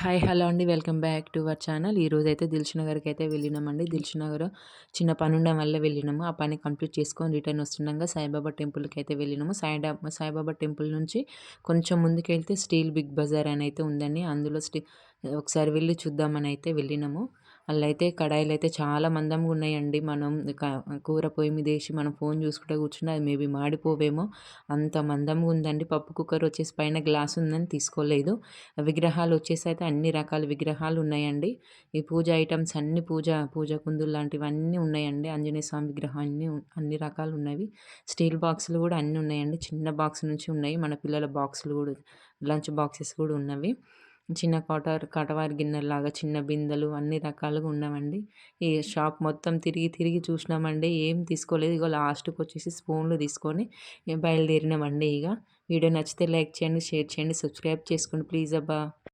Hi hello అండి. Welcome back to our channel. ఈరోజైతే దిల్‌షునగర్‌కి అయితే వెళ్ళినామండి. దిల్‌షునగర్ చిన్న పనుండడం వల్ల వెళ్ళినాము. ఆ పని కంప్లీట్ చేసుకొని రిటర్న్ వస్తుండగా సాయిబాబా టెంపుల్‌కి అయితే వెళ్ళినాము. సాయిబాబా టెంపుల్ నుంచి కొంచెం ముందుకెళ్తే స్టీల్ బిగ్ బజార్ అని అయితే ఉందండి. అందులో ఒకసారి వెళ్ళి చూద్దామని అయితే వెళ్ళినాము. అల్లయితే కడాయిలయితే చాలా మందంగా ఉన్నాయండి. మనం కూర పొయ్యి మీదేసి మనం ఫోన్ చూసుకుంటా కూర్చున్నా అది మేబీ మాడిపోవేమో అంత మందంగా ఉందండి. పప్పు కుక్కర్ వచ్చేసి పైన గ్లాస్ ఉందని తీసుకోలేదు. విగ్రహాలు వచ్చేసి అయితే అన్ని రకాల విగ్రహాలు ఉన్నాయండి. ఈ పూజ ఐటెమ్స్ అన్ని పూజ కుందులు లాంటివన్నీ ఉన్నాయండి. ఆంజనేయ స్వామి విగ్రహం అన్ని రకాలు ఉన్నవి. స్టీల్ బాక్సులు కూడా అన్నీ ఉన్నాయండి. చిన్న బాక్స్ నుంచి ఉన్నాయి. మన పిల్లల బాక్సులు కూడా లంచ్ బాక్సెస్ కూడా ఉన్నవి. చిన్న కటవారి గిన్నెల్లాగా చిన్న బిందెలు అన్ని రకాలుగా ఉన్నవండి. ఈ షాప్ మొత్తం తిరిగి తిరిగి చూసినామండి. ఏం తీసుకోలేదు. ఇగో లాస్ట్‌కొచ్చేసి స్పూన్లు తీసుకొని బయలుదేరినామండి ఇగ. వీడియో నచ్చితే లైక్ చేయండి, షేర్ చేయండి, సబ్స్క్రైబ్ చేసుకోండి ప్లీజ్ అబ్బా.